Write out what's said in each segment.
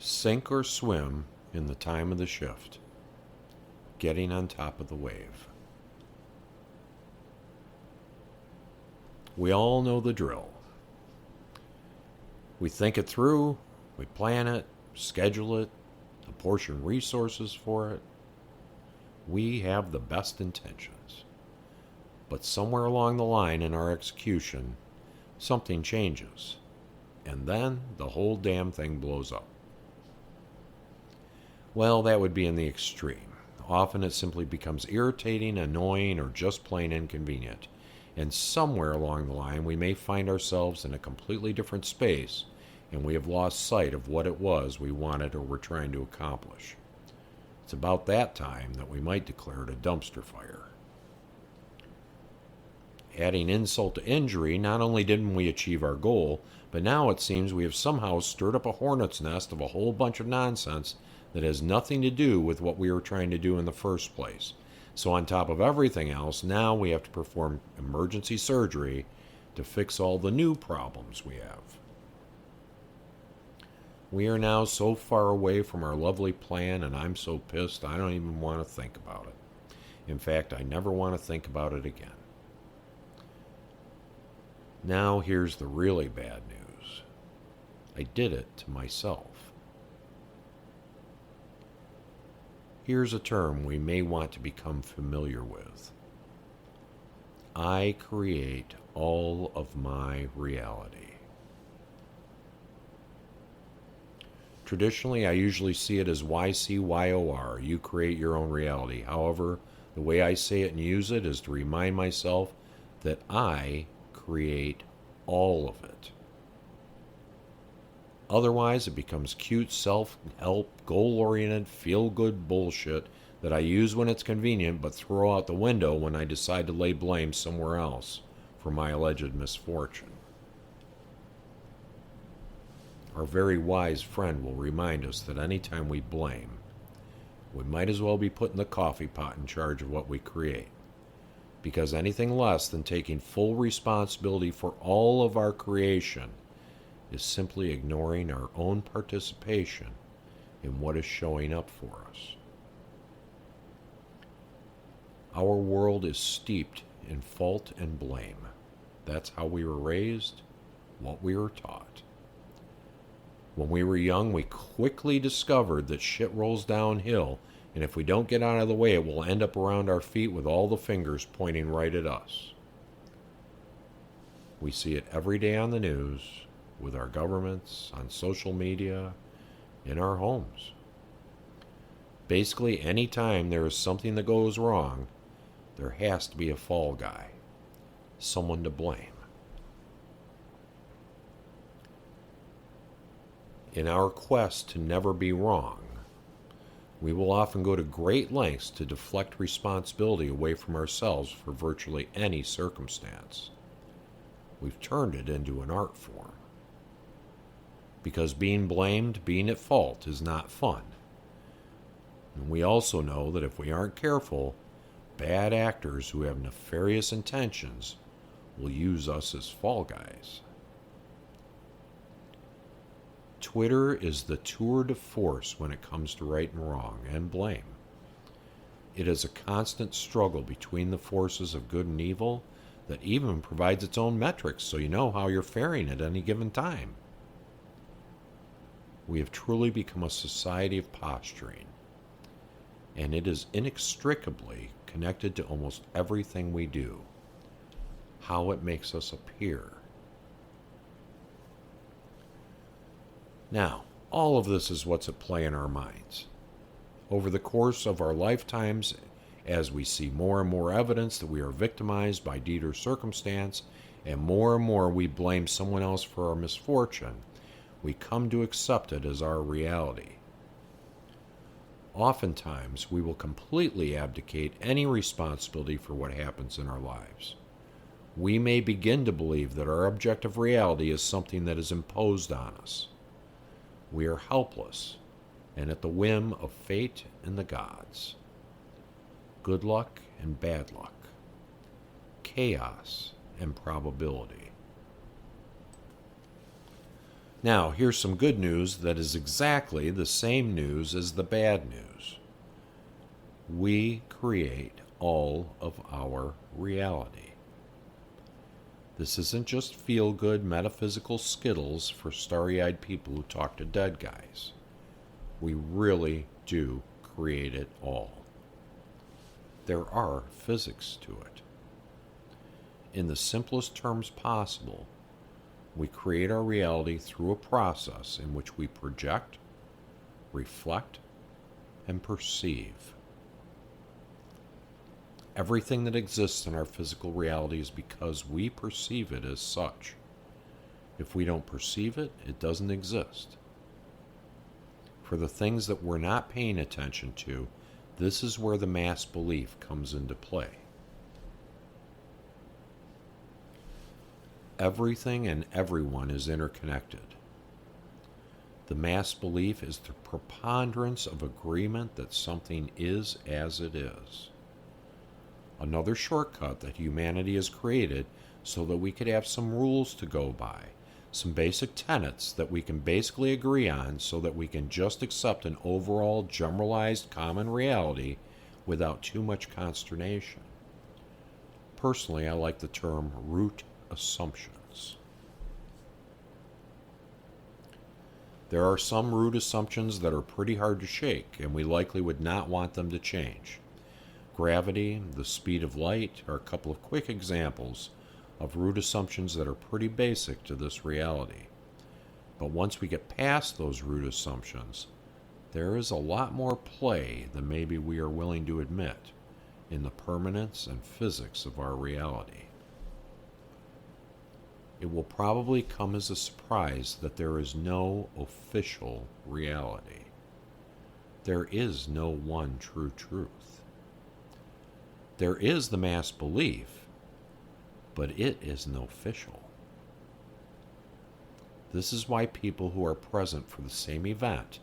Sink or swim in the time of the shift, getting on top of the wave. We all know the drill. We think it through, we plan it, schedule it, apportion resources for it. We have the best intentions. But somewhere along the line in our execution, something changes. And then the whole damn thing blows up. Well, that would be in the extreme. Often it simply becomes irritating, annoying, or just plain inconvenient. And somewhere along the line, we may find ourselves in a completely different space, and we have lost sight of what it was we wanted or were trying to accomplish. It's about that time that we might declare it a dumpster fire. Adding insult to injury, not only didn't we achieve our goal, but now it seems we have somehow stirred up a hornet's nest of a whole bunch of nonsense that has nothing to do with what we were trying to do in the first place. So on top of everything else, now we have to perform emergency surgery to fix all the new problems we have. We are now so far away from our lovely plan, and I'm so pissed I don't even want to think about it. In fact, I never want to think about it again. Now here's the really bad news. I did it to myself. Here's a term we may want to become familiar with. I create all of my reality. Traditionally, I usually see it as YCYOR. You create your own reality. However, the way I say it and use it is to remind myself that I create all of it. Otherwise, it becomes cute self-help, goal-oriented, feel-good bullshit that I use when it's convenient but throw out the window when I decide to lay blame somewhere else for my alleged misfortune. Our very wise friend will remind us that any time we blame, we might as well be putting the coffee pot in charge of what we create. Because anything less than taking full responsibility for all of our creation is simply ignoring our own participation in what is showing up for us. Our world is steeped in fault and blame. That's how we were raised, what we were taught. When we were young, we quickly discovered that shit rolls downhill, and if we don't get out of the way, it will end up around our feet with all the fingers pointing right at us. We see it every day on the news, with our governments, on social media, in our homes. Basically, any time there is something that goes wrong, there has to be a fall guy, someone to blame. In our quest to never be wrong, we will often go to great lengths to deflect responsibility away from ourselves for virtually any circumstance. We've turned it into an art form. Because being blamed, being at fault, is not fun. And we also know that if we aren't careful, bad actors who have nefarious intentions will use us as fall guys. Twitter is the tour de force when it comes to right and wrong and blame. It is a constant struggle between the forces of good and evil that even provides its own metrics so you know how you're faring at any given time. We have truly become a society of posturing, and it is inextricably connected to almost everything we do, how it makes us appear. Now, all of this is what's at play in our minds. Over the course of our lifetimes, as we see more and more evidence that we are victimized by deed or circumstance, and more we blame someone else for our misfortune, we come to accept it as our reality. Oftentimes, we will completely abdicate any responsibility for what happens in our lives. We may begin to believe that our objective reality is something that is imposed on us. We are helpless and at the whim of fate and the gods. Good luck and bad luck. Chaos and probability. Now, here's some good news that is exactly the same news as the bad news. We create all of our reality. This isn't just feel-good metaphysical skittles for starry-eyed people who talk to dead guys. We really do create it all. There are physics to it. In the simplest terms possible, we create our reality through a process in which we project, reflect, and perceive. Everything that exists in our physical reality is because we perceive it as such. If we don't perceive it, it doesn't exist. For the things that we're not paying attention to, this is where the mass belief comes into play. Everything and everyone is interconnected. The mass belief is the preponderance of agreement that something is as it is. Another shortcut that humanity has created so that we could have some rules to go by, some basic tenets that we can basically agree on so that we can just accept an overall generalized common reality without too much consternation. Personally, I like the term root assumptions. There are some root assumptions that are pretty hard to shake, and we likely would not want them to change. Gravity, the speed of light are a couple of quick examples of root assumptions that are pretty basic to this reality. But once we get past those root assumptions, there is a lot more play than maybe we are willing to admit in the permanence and physics of our reality. It will probably come as a surprise that there is no official reality. There is no one true truth. There is the mass belief, but it isn't official. This is why people who are present for the same event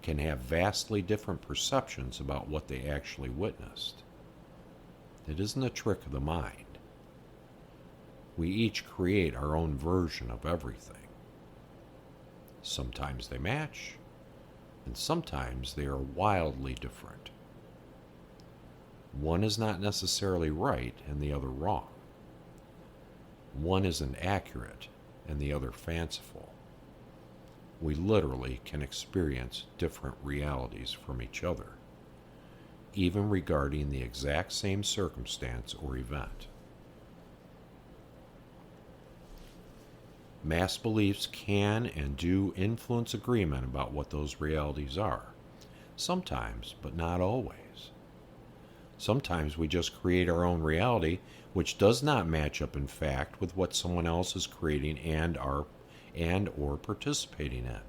can have vastly different perceptions about what they actually witnessed. It isn't a trick of the mind. We each create our own version of everything. Sometimes they match, and sometimes they are wildly different. One is not necessarily right and the other wrong. One isn't accurate and the other fanciful. We literally can experience different realities from each other, even regarding the exact same circumstance or event. Mass beliefs can and do influence agreement about what those realities are. Sometimes, but not always. Sometimes we just create our own reality, which does not match up in fact with what someone else is creating and or participating in,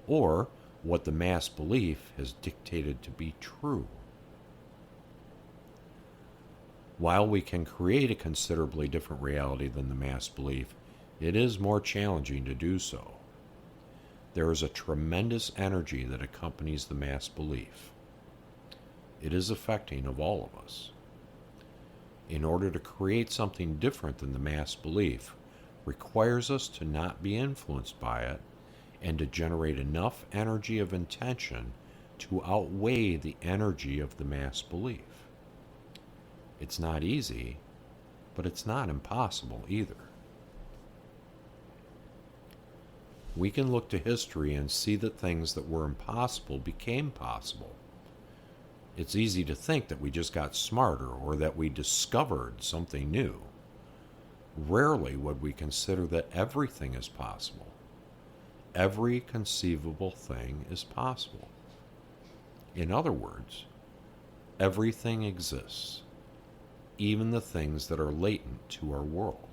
or what the mass belief has dictated to be true. While we can create a considerably different reality than the mass belief, it is more challenging to do so. There is a tremendous energy that accompanies the mass belief. It is affecting of all of us. In order to create something different than the mass belief requires us to not be influenced by it and to generate enough energy of intention to outweigh the energy of the mass belief. It's not easy, but it's not impossible either. We can look to history and see that things that were impossible became possible. It's easy to think that we just got smarter or that we discovered something new. Rarely would we consider that everything is possible. Every conceivable thing is possible. In other words, everything exists, even the things that are latent to our world.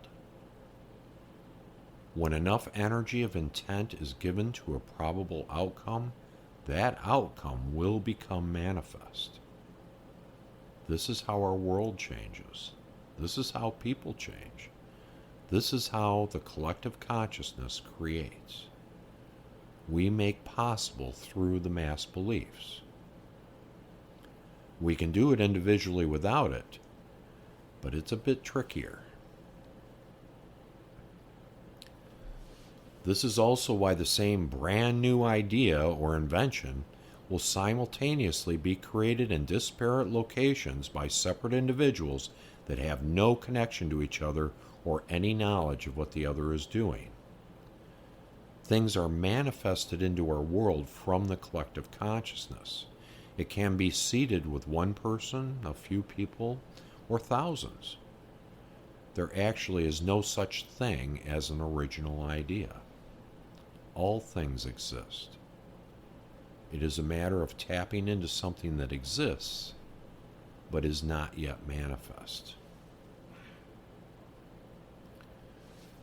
When enough energy of intent is given to a probable outcome, that outcome will become manifest. This is how our world changes. This is how people change. This is how the collective consciousness creates. We make possible through the mass beliefs. We can do it individually without it, but it's a bit trickier. This is also why the same brand new idea or invention will simultaneously be created in disparate locations by separate individuals that have no connection to each other or any knowledge of what the other is doing. Things are manifested into our world from the collective consciousness. It can be seeded with one person, a few people, or thousands. There actually is no such thing as an original idea. All things exist. It is a matter of tapping into something that exists, but is not yet manifest.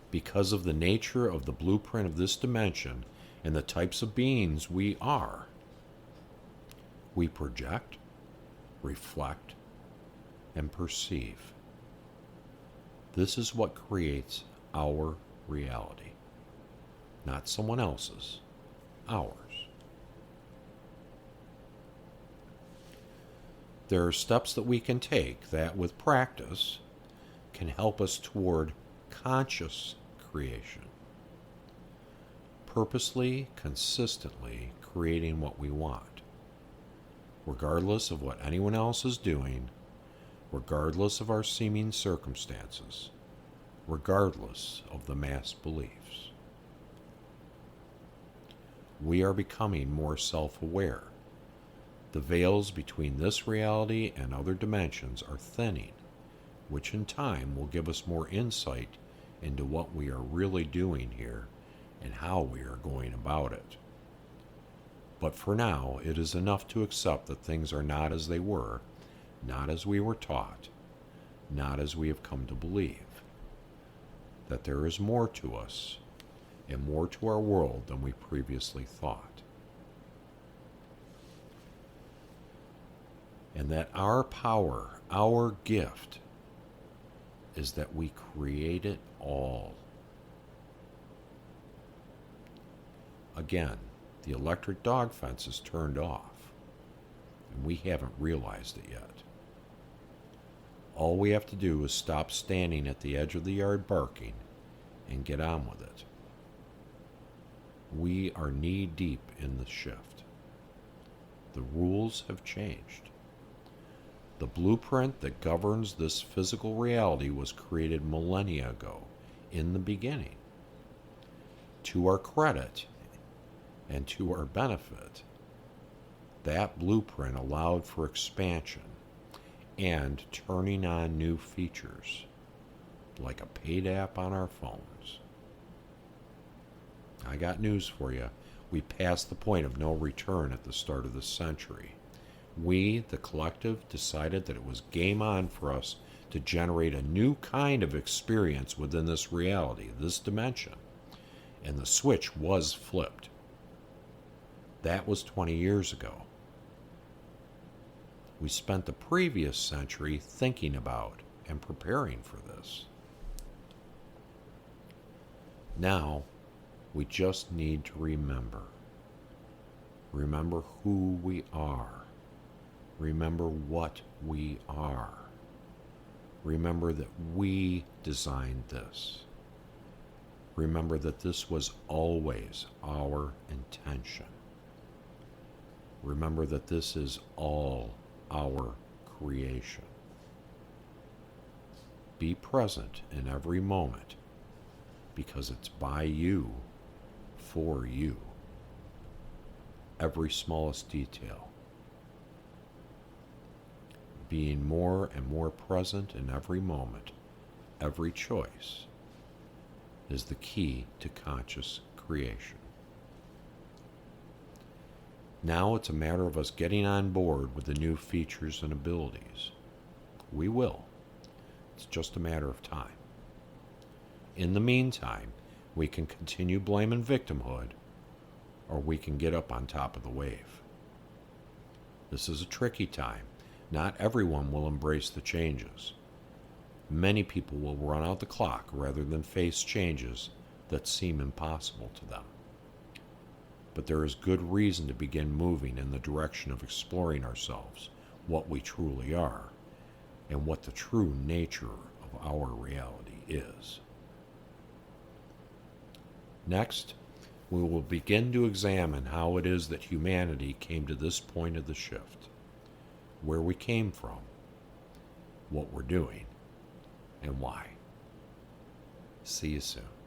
Because of the nature of the blueprint of this dimension and the types of beings we are, we project, reflect, and perceive. This is what creates our reality, not someone else's, ours. There are steps that we can take that, with practice, can help us toward conscious creation, purposely, consistently creating what we want, regardless of what anyone else is doing, regardless of our seeming circumstances, regardless of the mass beliefs. We are becoming more self-aware. The veils between this reality and other dimensions are thinning, which in time will give us more insight into what we are really doing here and how we are going about it. But for now, it is enough to accept that things are not as they were, not as we were taught, not as we have come to believe, that there is more to us and more to our world than we previously thought. And that our power, our gift, is that we create it all. Again, the electric dog fence is turned off, and we haven't realized it yet. All we have to do is stop standing at the edge of the yard barking and get on with it. We are knee-deep in the shift. The rules have changed. The blueprint that governs this physical reality was created millennia ago, in the beginning. To our credit and to our benefit, that blueprint allowed for expansion and turning on new features, like a paid app on our phones. I got news for you. We passed the point of no return at the start of this century. We, the collective, decided that it was game on for us to generate a new kind of experience within this reality, this dimension. And the switch was flipped. That was 20 years ago. We spent the previous century thinking about and preparing for this. Now, we just need to remember. Remember who we are. Remember what we are. Remember that we designed this. Remember that this was always our intention. Remember that this is all our creation. Be present in every moment, because it's by you, for you. Every smallest detail. Being more and more present in every moment, every choice, is the key to conscious creation. Now it's a matter of us getting on board with the new features and abilities. We will. It's just a matter of time. In the meantime, we can continue blaming victimhood, or we can get up on top of the wave. This is a tricky time. Not everyone will embrace the changes. Many people will run out the clock rather than face changes that seem impossible to them. But there is good reason to begin moving in the direction of exploring ourselves, what we truly are, and what the true nature of our reality is. Next, we will begin to examine how it is that humanity came to this point of the shift, where we came from, what we're doing, and why. See you soon.